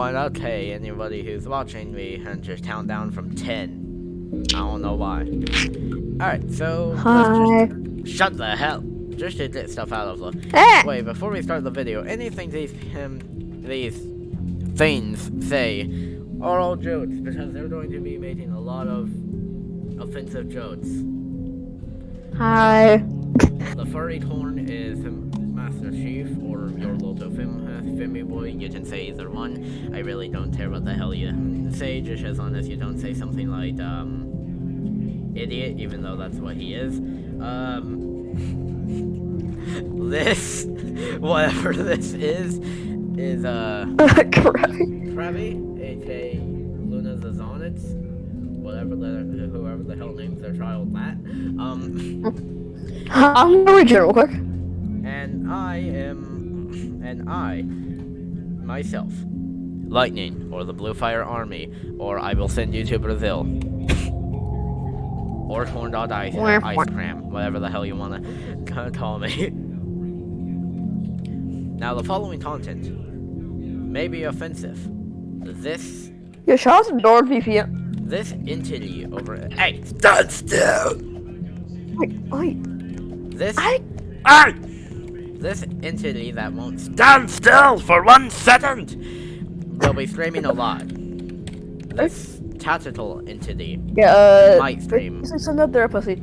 Okay, anybody who's watching me and just count down from 10. I don't know why. Alright, so Hi. let's just shut the hell. Just to get stuff out of the way before we start the video. Anything these things say are all jokes because they're going to be making a lot of offensive jokes. Hi. The furry corn is Master Chief or your Loto Fimmy Boy. You can say either one. I really don't care what the hell you say, just as long as you don't say something like idiot, even though that's what he is. This, whatever this is Krabby, aka Luna the Zonitz, whoever the hell names their child that. I'm gonna read it real quick. And I, myself, Lightning, or the Blue Fire Army, or I will send you to Brazil. Or corn dog ice cream, whatever the hell you wanna call me. Now, the following content may be offensive. This Shout out to Nord VPN. This entity over. Hey, stand still! This entity that won't stand still for 1 second will be screaming a lot. This tactical entity might scream. It's another pussy.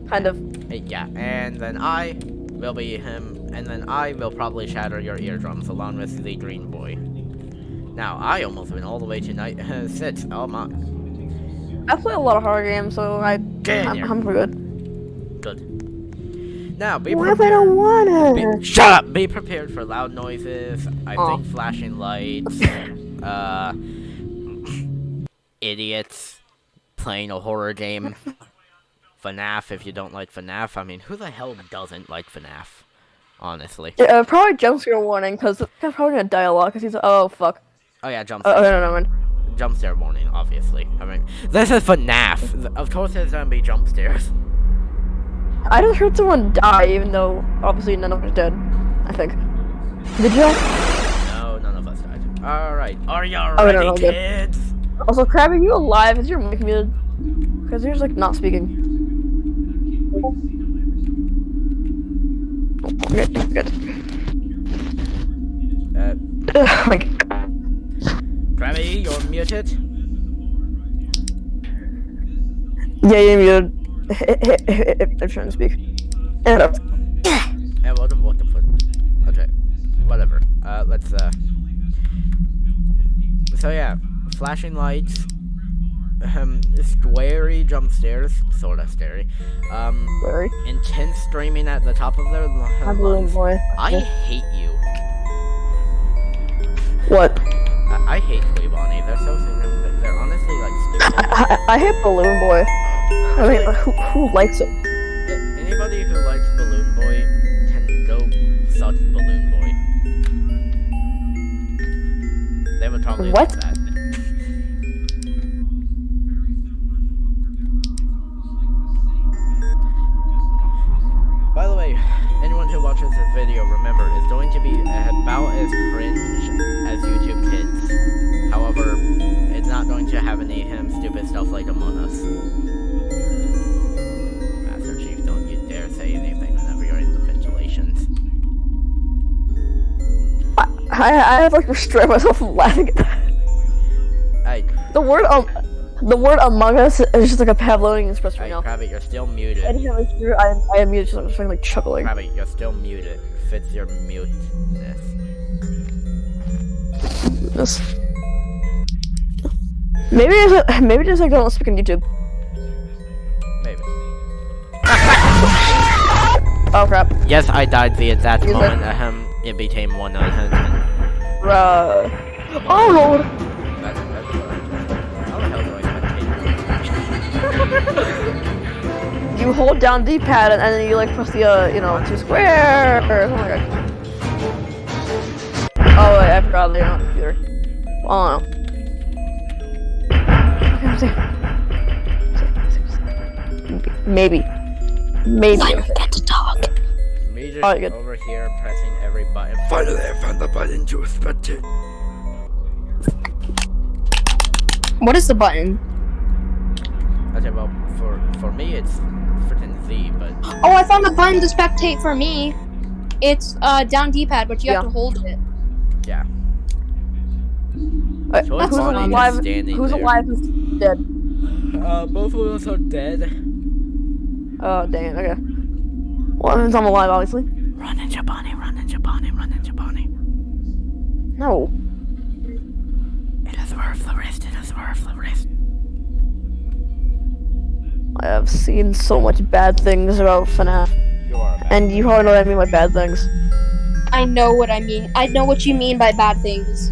Kind of. Yeah, and then I will be him, and then I will probably shatter your eardrums along with the green boy. Now, I almost went all the way to night 6. Oh my. I play a lot of horror games, so I'm good. Good. Now, be What if I prepared. don't wanna? Shut up! Be prepared for loud noises. I think flashing lights. Idiots playing a horror game. FNAF, if you don't like FNAF. I mean, who the hell doesn't like FNAF? Honestly. Yeah, probably jump scare warning, because it's probably gonna die a lot, because he's oh fuck. Oh yeah, jump scare. Oh, no. Jump scare warning, obviously. I mean, this is FNAF. Of course there's gonna be jump scares. I just heard someone die, even though obviously none of us dead. I think. Did you? No, none of us died. Alright, are you ready, no, kids? Also, Krabby, are you alive? Is your mic muted? Because you're just like not speaking. Good. Oh my God. Krabby, you're muted. Yeah, you're muted. I'm trying to speak. And what the fuck? Okay, whatever. Let's So yeah, flashing lights, squarey jump scares, sorta scary. Very intense screaming at the top of their lungs. I hate you. What? I hate Bonnie. They're honestly like stupid. I hate Balloon Boy. I mean, who likes him? Yeah, anybody who likes Balloon Boy can go suck Balloon Boy. They would probably what? Like that. By the way, anyone who watches this video, remember, is going to be about as cringe as YouTube Kids. However, it's not going to have any stupid stuff like Among Us. Master Chief, don't you dare say anything whenever you're in the ventilations. I have like restrained myself from laughing at that. The word Among Us is just like a Pavlovian expression right now. Krabby, you're still muted. Anytime I hear I am muted, so I'm just like chuckling. Krabby, you're still muted. Fits your muteness. Maybe just like don't speak on YouTube. Maybe. Oh crap. Yes, I died the exact moment it became one of them. Bruh. Oh lord. How the hell do I spectate? You hold down D-pad and then you like press the to square or something like that. Oh wait, I forgot they're on the computer. Oh no. Maybe. Finally get to talk. Me just over here pressing every button. Finally I found the button to spectate. What is the button? Okay, well, for me, it's freaking Z, but... Oh, I found the button to spectate for me. It's down D-pad, but you have to hold it. Yeah. So Who's funny alive? just standing Who's there. alive? Who's dead? Both of us are dead. Oh, dang it. Okay. Well, that means I'm alive, obviously. Run, Ninja Bunny, run, Ninja Bunny, run, Ninja Bunny. No. It is worth the risk, it is worth the risk. I have seen so much bad things about FNAF. You are a bad And you probably know what I mean by bad things. I know what I mean. I know what you mean by bad things.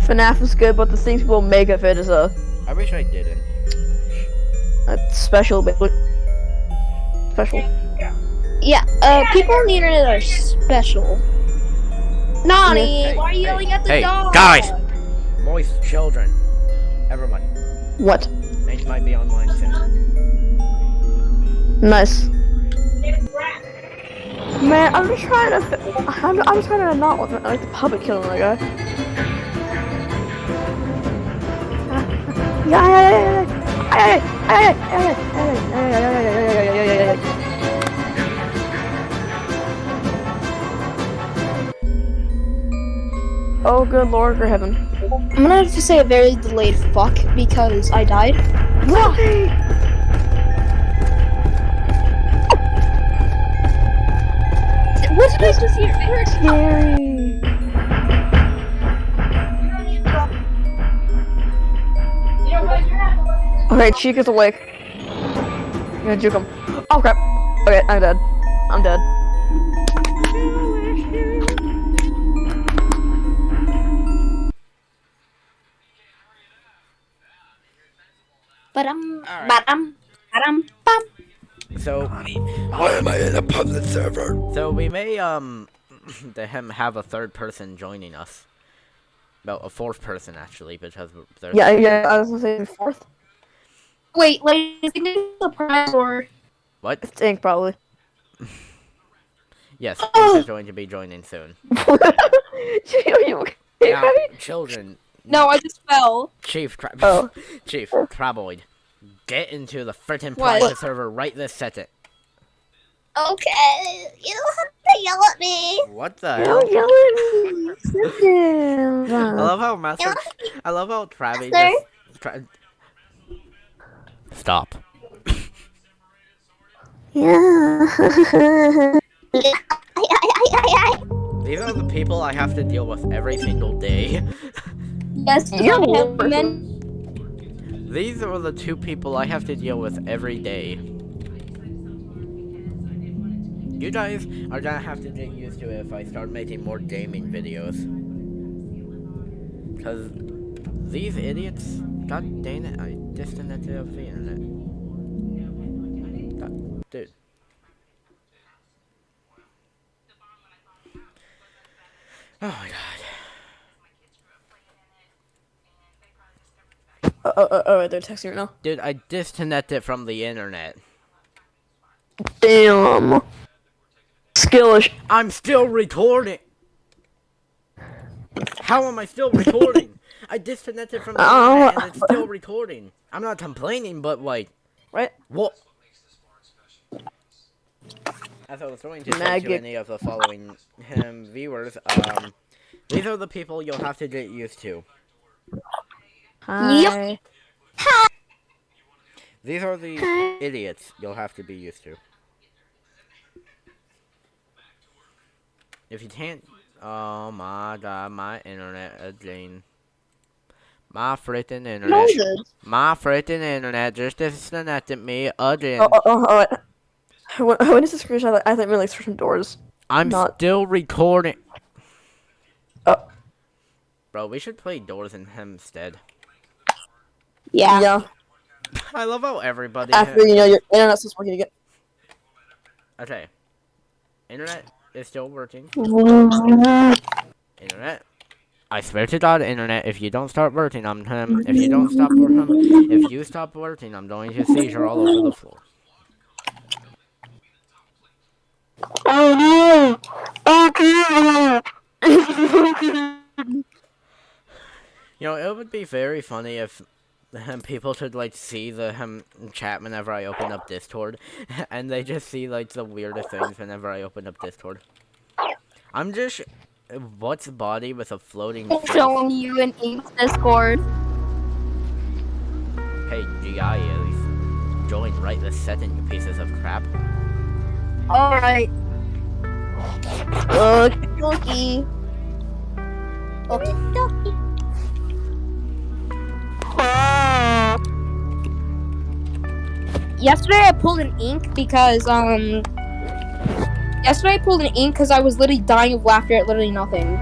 FNAF is good, but the things people make of it is I wish I didn't. special, but special. Yeah, people on the internet are special. Nani, Hey, why are you yelling at the hey, dog? guys! Moist children. Everyone. What? It might be online soon. Nice. Man, I'm just trying to. I'm trying to not like the puppet killing that guy. Oh, good Lord for heaven. I'm gonna have to say a very delayed fuck because I died. What did I just hear? I heard Scary. Okay, Cheek is awake. I'm gonna juke him. Oh crap. Okay, I'm dead. I'm dead. Bum. So, why am I in a public server? So we may, to him have a third person joining us. Well, a fourth person actually, because there's... Yeah, I was gonna say fourth. Wait, like, is it a surprise or? What? It's Ink, probably. Yes, Ink is going to be joining soon. Now, children. No, I just fell. Chief, Oh. Chief, Traboid, get into the frickin' private server right this second. Okay, you don't have to yell at me. What the hell? I I love how Master. I love how Travi just. Stop. These are the people I have to deal with every single day. Yes, These are the two people I have to deal with every day. You guys are gonna have to get used to it if I start making more gaming videos. Because these idiots, god dang it, I disconnected off the internet. God, dude. Oh my god. Oh, they're texting right now. Dude, I disconnected from the internet. Damn. Skillish. I'm still recording. How am I still recording? I disconnected from the internet and it's still recording. I'm not complaining, but like, right? What? As I was going to say to any of the following viewers, these are the people you'll have to get used to. Hi. These are the idiots you'll have to be used to. If you can't... Oh my god, my internet again. My freaking internet. My freaking internet just disconnected me again. Oh, when is the screenshot? I think really for some doors. I'm still recording. Oh. Bro, we should play Doors in Him instead. Yeah. I love how everybody... After, you know, your internet's just working again. Okay. Internet is still working. Internet. I swear to God, internet, if you don't start working, if you don't stop working, if you stop working, I'm going to seizure all over the floor. You know, it would be very funny if people should like see the chat whenever I open up Discord, and they just see like the weirdest things whenever I open up Discord. I'm just what's body with a floating face? Showing you in Ink's Discord. Hey, GIs, join right this second, you pieces of crap. Alright. Cookie. Okay, dokie. Yesterday I pulled an ink because I was literally dying of laughter at literally nothing.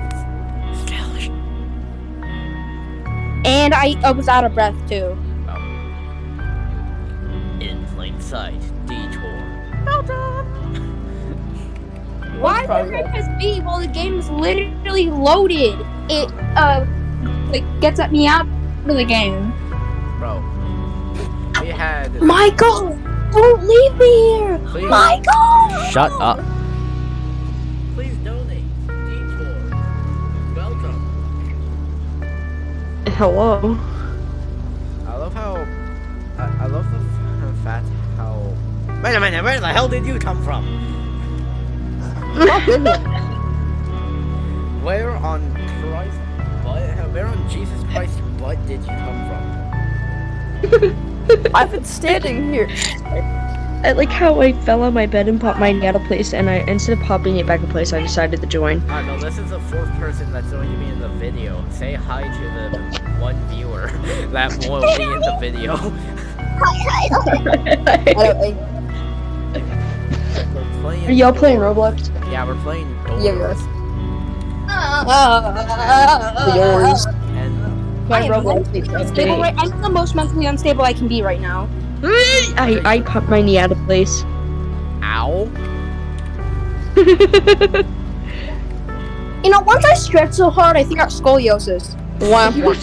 And I was out of breath too. Oh. In plain sight, detour. Well done. Why did I press B while the game is literally loaded? It like gets at me out of the game. Bro, we had. Michael, don't leave me here. Please. Michael, Shut up. Please donate. Detour. Welcome. Hello. I love how. I love the fact how. Wait a minute. Where the hell did you come from? Where on Christ? Where on Jesus Christ? What did you come from? I've been standing here. I like how I fell on my bed and popped mine out of place, and instead of popping it back in place, I decided to join. I know this is the fourth person that's going to be in the video. Say hi to the one viewer that will be in the video. Are y'all playing Roblox? Yeah, we're playing Doors. Yours. And I am unstable I'm the most mentally unstable I can be right now. I popped my knee out of place. ow. You know, once I stretch so hard, I think I got scoliosis. Wow. What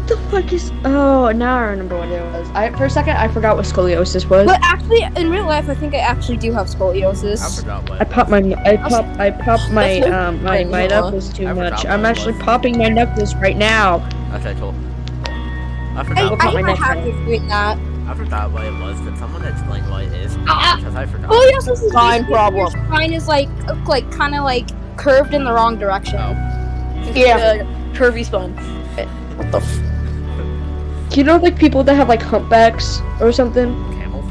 the fuck is? Oh, now I remember what it was. For a second, I forgot what scoliosis was. But actually, in real life, I think I actually do have I scoliosis. forgot what. I popped my my knuckles too I forgot much. what I'm it actually was. popping my knuckles right now. Okay, cool. I I forgot. pop my have a neck habit of doing that. I forgot what it was. Could someone explain what it is? Because I forgot. Scoliosis is Fine basically problem. your spine is like kind of like curved in the wrong direction. Oh. Yeah. Curvy spine. What the f? You know, like people that have like humpbacks or something. Camels.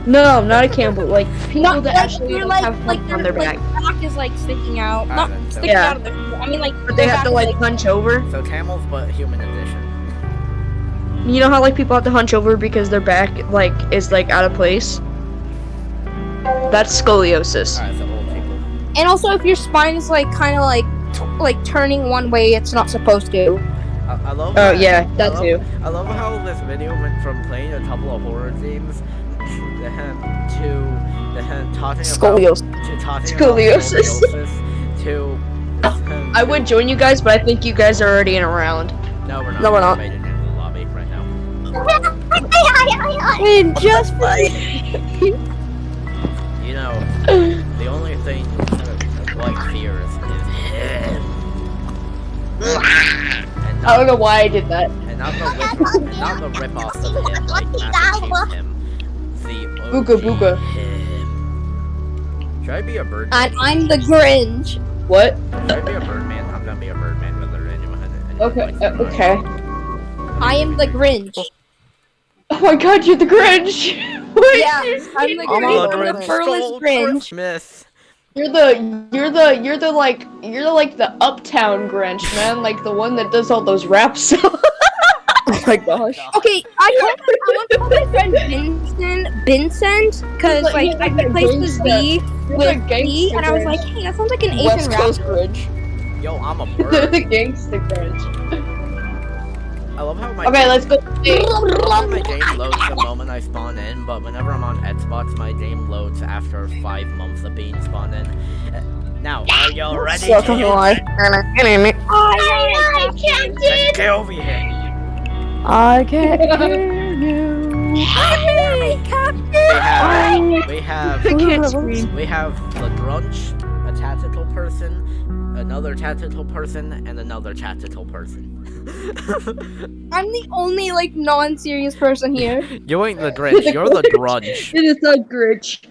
No, not a camel. Like people Not that like actually you're have humps on their back. back is like sticking out. Not then, so- sticking Yeah. out of their. I mean like. But they their have to back is, like hunch over. So camels, but human edition. You know how like people have to hunch over because their back like is like out of place? That's scoliosis. Alright, so old people. And also, if your spine is like kind of like turning one way, it's not supposed to. I love. Oh yeah, that I love, too. I love how this video went from playing a couple of horror games to talking Scoliosis. about to talking Scoliosis. about scoliosis to. I would join you guys, but I think you guys are already in a round. No, we're not. No, we're not. Made it into the lobby right now. And just You know, the only thing like fears is him. And I don't know why I did that. And not the rip-offs of him, like Master Chief him. The Booga OG booga. him. Should I be a bird? And I'm the Grinch. What? Should I be a birdman? I'm gonna be a birdman whether anyone Okay, likes it or not. okay. I am the Grinch. Oh my god, you're the Grinch! Wait, Yeah, I'm the I'm Grinch. the I'm the Grinch. furless Stole Grinch. Christmas. you're like the uptown Grinch, man, like the one that does all those rap songs. oh my gosh. Okay, I want to call my friend Vincent, because like I replaced his V with B, and I was like, hey, that sounds like an West Asian Coast rapper. Bridge. Yo, I'm a You're bird. the gangster Grinch. I love how my Okay, let's go. my game loads the moment I spawn in, but whenever I'm on Xbox, my game loads after 5 months of being spawned in. Now, are you ready So to can use I. it? Captain. Then get over here. I can't hear you. We have I can't scream. we have the Grunch, a tactical person, another tactical person, and another tactical person. I'm the only like non-serious person here. You ain't the Grinch. You're the Grunge. You're the thug Grinch.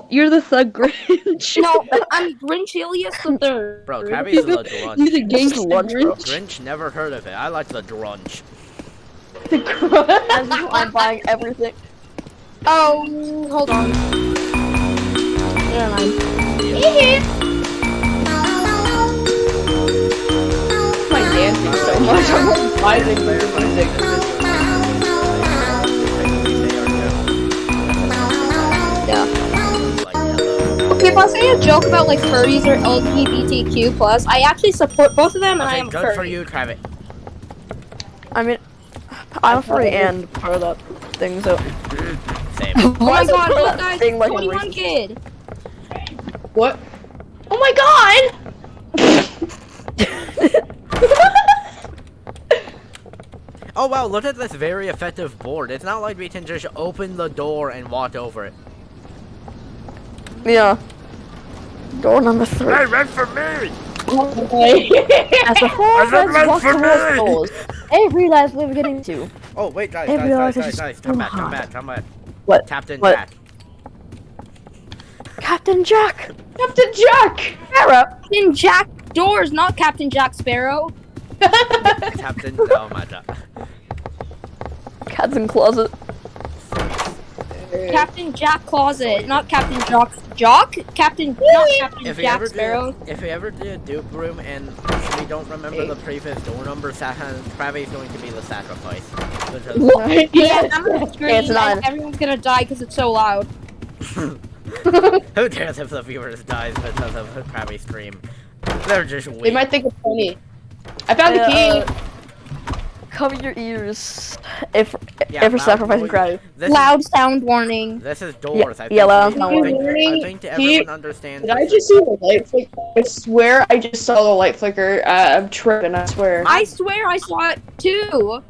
You're the thug Grinch. No, I'm Grinchilius the third. Bro, Travis is the You're Grunge. the gangster Grinch. Grinch, never heard of it. I like the Grunge. The Grunch. I'm buying everything. Oh, hold on. Never mind. My dancing so much. I'm like vibing with the music. Okay, if I say a joke about like furries or LGBTQ+, I actually support both of them, and I am good furry. for you, Travis. I mean, I'm free and part of that thing, so. Same. Oh my god, Part of look that guys, thing, like, 21 kid. What? Oh my god! Oh wow, look at this very effective board. It's not like we can just open the door and walk over it. Yeah. Door number 3. Hey, run for me! As the four I said friends run walk for towards me! doors, they realize what we're getting to. Oh wait, guys, They realize it's come too back, come hard. back, come back. What? Captain What? Jack. Captain Jack! Captain Jack! Captain Jack Doors, not Captain Jack Sparrow. Captain, oh my god. Captain Closet. Captain Jack Closet, not Captain Jock. Captain, not Captain Jack Sparrow. If we ever do a dupe room and we don't remember the previous door number, Travis is going to be the sacrifice. Because Yeah, I'm gonna scream It's not. and everyone's gonna die because it's so loud. who cares if the viewers dies because of a Travis scream? They're just weak. They might think it's funny. I found the key. Cover your ears if Yeah, if we're loud sacrificing noise. Crowdy. This Loud sound warning. This is doors. I think, loud I sound think, warning. I think everyone understands. Did I just see the light flicker? I swear I just saw the light flicker. I'm tripping, I swear. I swear I saw it too.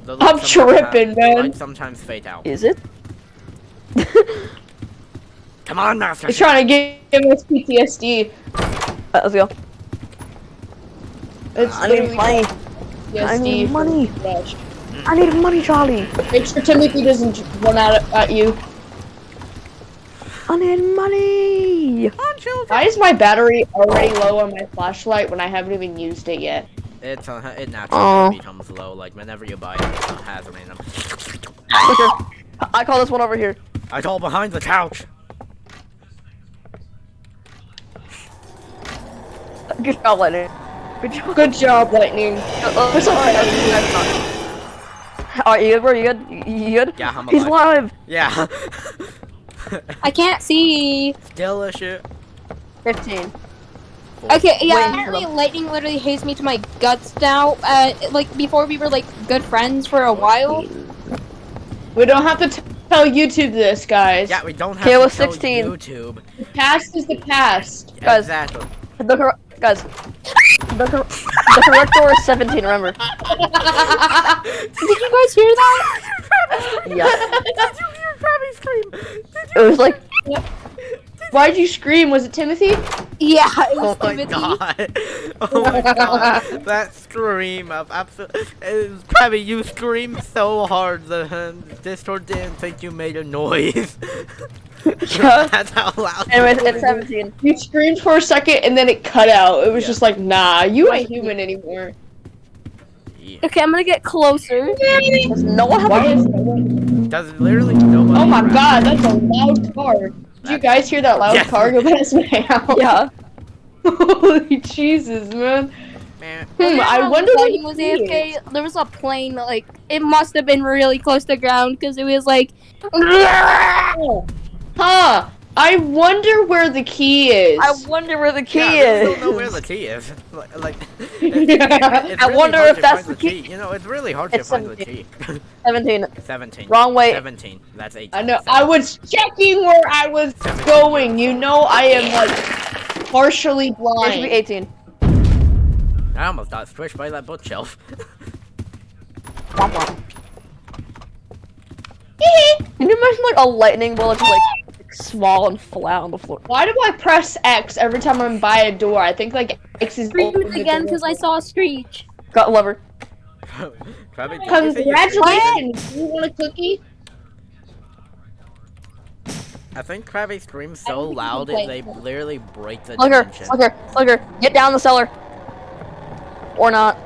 The lights I'm sometimes tripping, the man. lights sometimes fade out. Is it? Come on, Master. It's trying to give us PTSD. Let's go. It's I need literally money. PTSD I need from money. Rush. I need money, Charlie. Make sure Timothy doesn't run out at you. I need money. Why is my battery already low on my flashlight when I haven't even used it yet? It naturally becomes low, like whenever you buy it, it has a random. Flicker. I call this one over here. I call behind the couch. Good job, Lightning. Good job. Good job, Lightning. Alright, you good, bro? You good? You good? Yeah, I'm He's alive. alive. Yeah. I can't see. Still a shit. 15. Okay, yeah, Wait, apparently Lightning literally hates me to my guts now. Like, before we were, like, good friends for a while. We don't have to tell YouTube this, guys. Yeah, we don't have Okay, it to was tell 16. YouTube. The past is the past. Guys. Exactly. Guys, the correct door is 17, remember. Did you guys hear that? Yeah. Did you hear Travis scream? It was like, Why'd you scream? Was it Timothy? Yeah, it Oh was my Timothy. god. Oh my god. That scream of absolute. Travis, you screamed so hard the Discord didn't think you made a noise. yeah. That's how loud. Anyways, it's 17. You screamed for a second and then it cut out. It was Yeah. just like, nah, you ain't human anymore. Yeah. Okay, I'm gonna get closer. Does no one have Why a... is no one... Does literally nobody. Oh my around- god, that's a loud car. Did you guys hear that loud Yes. car go past my house? Yeah. Holy Jesus, man. Man. I wonder what Lightning was AFK. There was a plane, like, it must have been really close to ground because it was like. Huh. I wonder where the key is. I wonder where the key Yeah, I is. really don't know where the key is. Like, I wonder if that's the key. You know, it's really hard to It's find the key. 17. 17. Wrong way. 17. That's 18. I know. I was checking where I was going. You know, I am like partially It should be blind. 18. I almost got squished by that bookshelf. Womp womp. Can you imagine like a lightning bullet just like small and flat on the floor? Why do I press X every time I'm by a door? I think like Screamed again because I saw a screech. Got lover. Krabby, did you say you Congratulations! Do you want a cookie? I think Krabby screams so loud that they literally break the Slugger, dimension. Slugger, get down the cellar. Or not.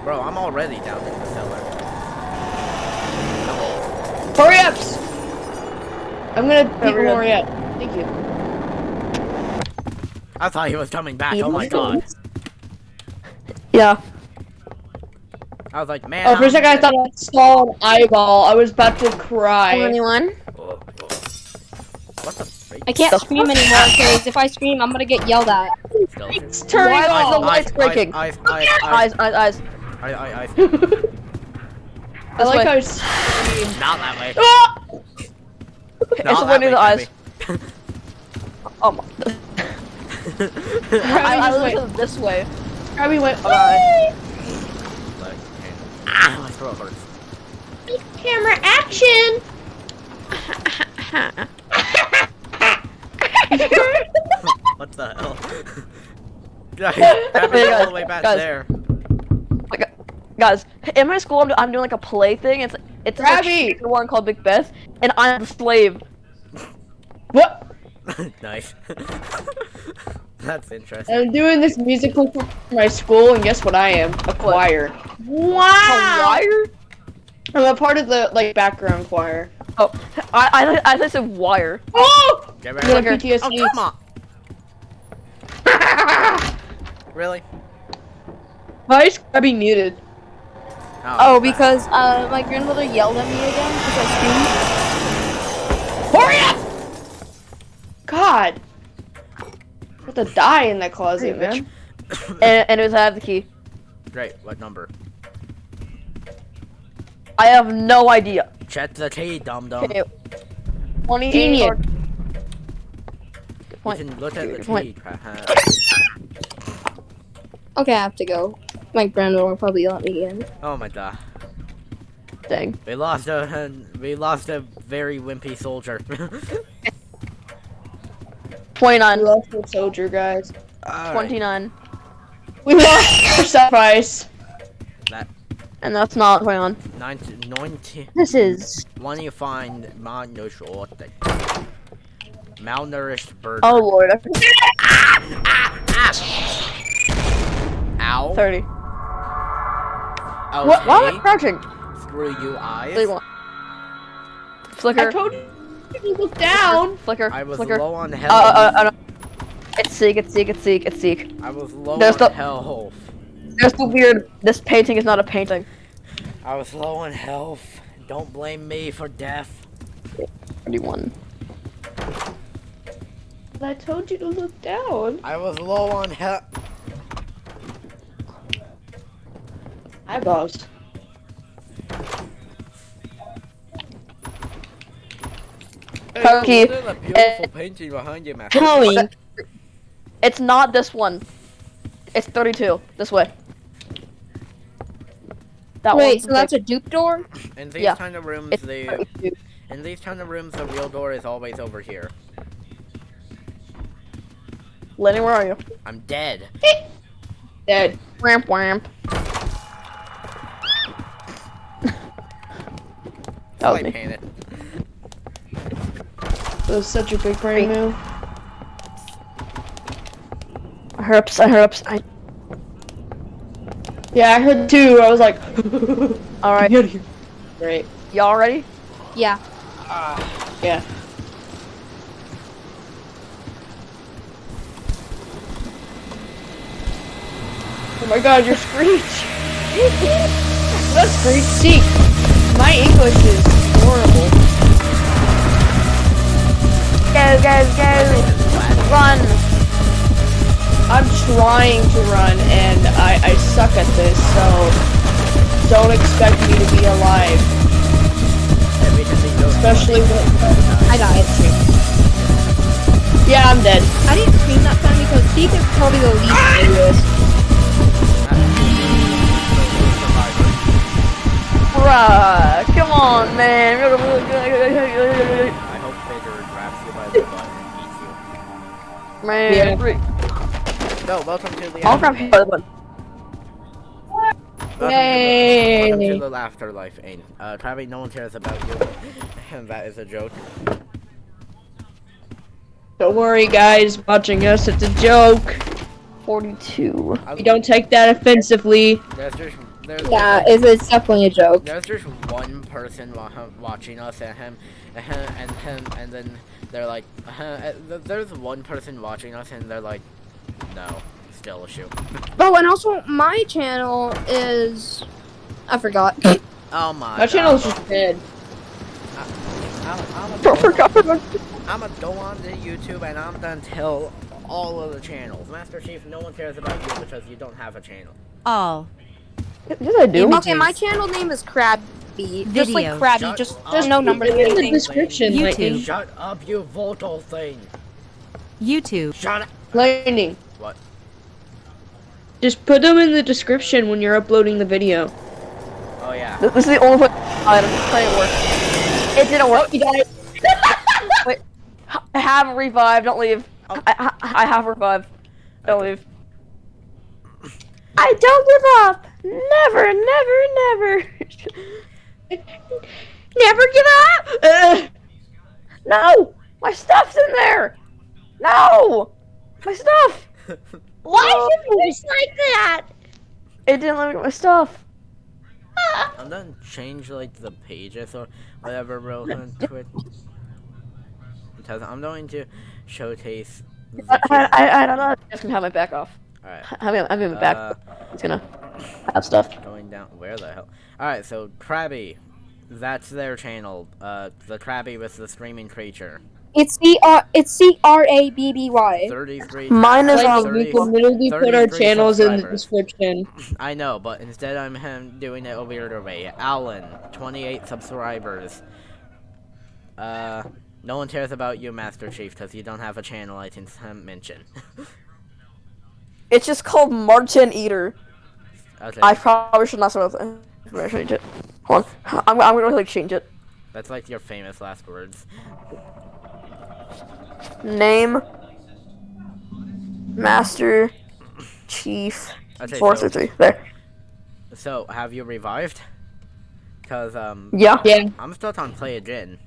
Bro, I'm already down in the cellar. Hurry up! I'm gonna beat Hurry up. hurry up. Thank you. I thought he was coming back. Oh my god. Yeah. I was like, man. Oh, for a second I thought I saw an eyeball. I was about to cry. Anyone? What the freak? I can't scream anymore because if I scream, I'm gonna get yelled at. It's turning Why is the off. lights breaking? Eyes. Eyes. I like way. how I scream. Not that way. Ah! It's Not the that way near the way, eyes. Krabby. Oh my. I listened this way. Krabby went. Bye. Like, ah, my throat hurts. Camera action. What the hell? Krabby's all the way back guys. there. Guys, in my school, I'm doing like a play thing. It's Krabby! a one called Macbeth, and I'm the slave. What? Nice. That's interesting. I'm doing this musical for my school, and guess what I am? A choir. Wow! Wire? I'm a part of the background choir. Oh, I thought it said wire. Oh! Get I'm ready. gonna PTSD. Oh, come on. Really? Why is Krabby muted? Oh, because my grandmother yelled at me again because I Hurry up! God. I have to die in that closet, man. And it was I have the key. Great. What number? I have no idea. Check the key, dum dum. Okay, 28 Genius. or... Good You point. can look at the Good point. key. screamed. Okay, I have to go. My grandmother will probably yell at me again. Oh my god. Dang. We lost a very wimpy soldier. 29. We lost the soldier, guys. Alright. 29. We lost our sacrifice. That And that's not 21. 90. This is. When you find malnourished bird. Oh lord. Ow. 30. Okay. What? Why am I crouching? Screw you, eyes. 31. I Flicker. told you to look down. Flicker. I was Flicker. low on health. No. It's Seek, it's Seek, it's Seek, it's Seek. I was low There's on the- health. There's the weird, this painting is not a painting. I was low on health. Don't blame me for death. 31. I told you to look down. I was low on health. Eyeballs. Okay. Look at the beautiful painting behind you, man. Going. It's not this one. It's 32. This way. That Wait, one's so that's a dupe door? In these Yeah. kind of rooms, It's the 32. in these kind of rooms, the real door is always over here. Lenny, where are you? I'm dead. Dead. Ramp, ramp. That was I me. painted. That was such a big brain move. I heard ups. Yeah, I heard too. I was like, Alright. get out of here. Great. Y'all ready? Yeah. Yeah. Oh my god, your screech! Not screech, seek! My English is horrible. Go! Run! I'm trying to run and I suck at this, so don't expect me to be alive. Especially when I died. yeah, I'm dead. I didn't scream that time because Seek is probably the least serious. Bruh! Come on, man! I hope Vader grabs you by the butt and eats you. Man, Yeah. three. No, welcome to the I'll grab the other one. welcome to the afterlife, Ain. Probably no one cares about you. And that is a joke. Don't worry, guys. Watching us, it's a joke. 42. We don't take that offensively. Yeah, it's definitely a joke. There's just one person watching us, and then they're like, there's one person watching us, and they're like, no, still a shoe. Oh, and also my channel is, I forgot. Oh my. My channel's just dead. I'm gonna go on to YouTube and I'm gonna tell all of the channels. Master Chief, no one cares about you because you don't have a channel. All. Yes, I do. Okay, my channel name is Krabby. Just like Video. Krabby, Shut just up. there's no numbers or In the anything. description, YouTube. Lightning. Shut up, you vocal thing. YouTube. Shut up. Lightning. What? Just put them in the description when you're uploading the video. Oh yeah. This is the only way I'm trying to work. It didn't work. You guys. Wait. I have revived. Don't leave. Oh. I have revived. Don't leave. I don't give up. Never, never, never. Never give up! No! My stuff's in there! No! My stuff! Why is your voice like that? It didn't let me get my stuff. I'm gonna change like the pages or whatever real quick. Because I'm going to showcase the I don't know. I'm just gonna have my back off. Alright. I'm in my back. It's gonna have stuff. Going down where the hell? Alright, so Krabby. That's their channel. The Krabby with the screaming creature. It's CRABBY. 33. Mine is on. We can literally put our 33 channels in the subscribers. description. I know, but instead I'm doing it a weirder way. Alan, 28 subscribers. No one cares about you, Master Chief, because you don't have a channel I can mention. It's just called Martin Eater. Okay. I probably should not start with it. I'm gonna change it. Hold on. I'm gonna like change it. That's like your famous last words. Name. Master Chief. Okay, 433. There. So, have you revived? Because, Yeah. Yeah. I'm still on play again.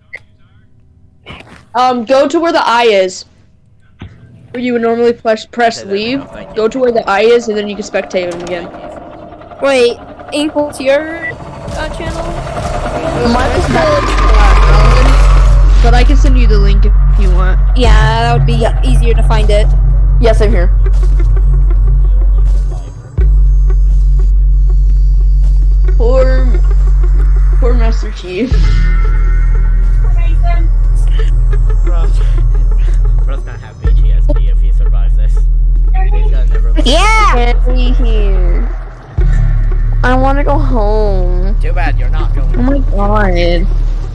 Go to where the eye is. Where you would normally press Okay, there we leave. go, thank you. Go to where the eye is, and then you can spectate him again. Wait, Ink, what's your channel? Mine is But I can send you the link if you want. Yeah, that would be easier to find it. Yes, I'm here. Poor Master Chief. Bro's gonna have PTSD if he survives this. He's gonna never live. Yeah! Can't be here. I want to go home. Too bad you're not going. Oh my god.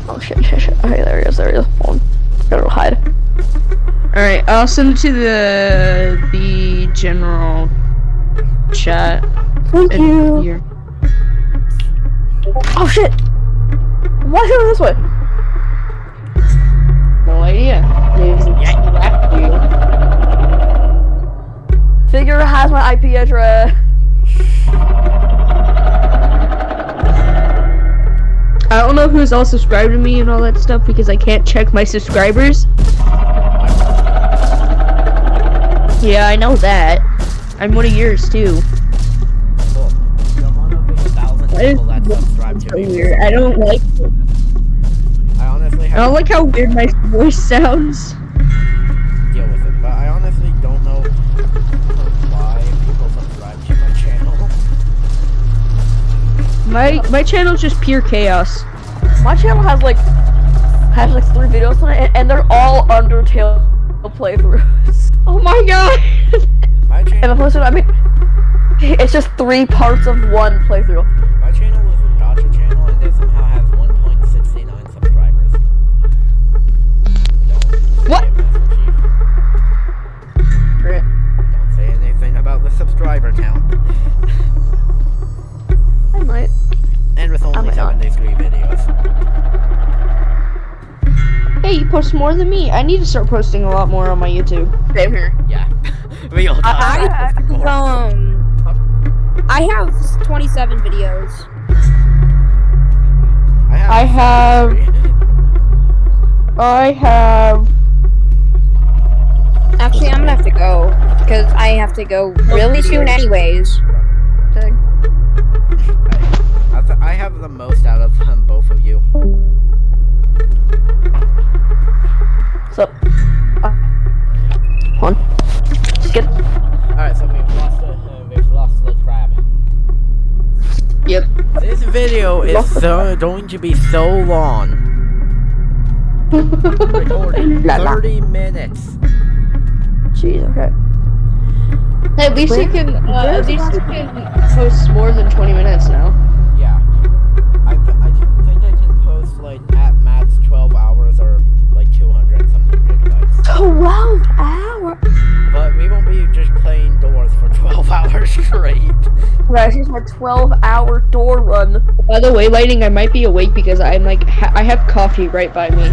Oh shit. Okay, there he is. Hold on. Gotta go hide. Alright, I'll send it to the general chat. Thank you. Here. Oh shit. Why go this way? No idea. Figure has my IP address. I don't know who's all subscribed to me and all that stuff because I can't check my subscribers. Yeah, I know that. I'm one of yours too. Cool. You're one of the 1,000 people that subscribe to me. Weird. I don't like it. I honestly I have don't like how weird my voice sounds. to deal with it, but I honestly don't know why people subscribe to my channel. My channel's just pure chaos. My channel has like 3 videos on it, and they're all Undertale playthroughs. Oh my god! My And the channel, person, I mean, it's just 3 parts of one playthrough. my channel is a gotcha channel, and it somehow has 1.69 subscribers. What? Great. Don't say anything about the subscriber count. I might. And with only might not. 73 videos. Hey, post more than me. I need to start posting a lot more on my YouTube. Same here. Yeah. We all I have 27 videos. I have. Actually, I'm gonna have to go because I have to go really soon, anyways. I have the most out of both of you. So, hold on. Get. Alright, so we've lost the crab. Yep. This video is going to be so long. Recording 30 minutes. Jeez, okay. Hey, at least you can post more than 20 minutes now. Yeah. I think I can post like at max 12 hours or like 200 something gigabytes. 12 hours. But we won't be just playing doors for 12 hours straight. Right, she's my 12-hour door run. By the way, Lightning, I might be awake because I'm like, I have coffee right by me.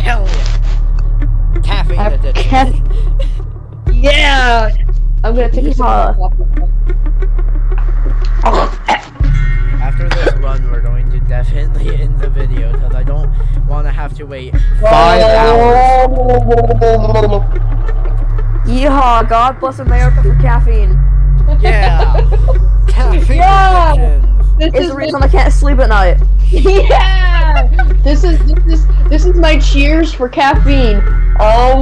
Hell yeah. Caffeine addiction. Yeah! I'm gonna take a sip of coffee. After this run, we're going to definitely end the video because I don't want to have to wait 5 hours. Yeehaw, God bless America for caffeine. Yeah! Caffeine addictions. It's the reason I can't sleep at night. Yeah! This is my cheers for caffeine. I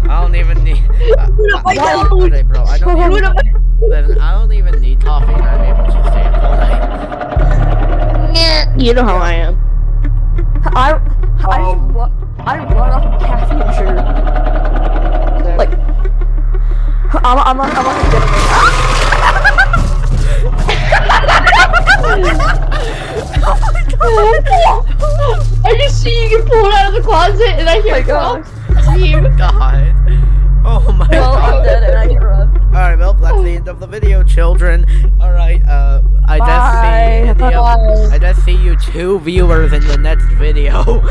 don't even need. Okay, bro. I don't even need coffee. I'm able to stay up all night. You know how I am. I run off of caffeine and sugar. Like, I'm not good I just see you get pulled out of the closet and I hear God. God. Oh my Well, God. I'm dead and I get rubbed. Alright, well, that's the end of the video, children. Alright, I just see you 2 viewers in the next video.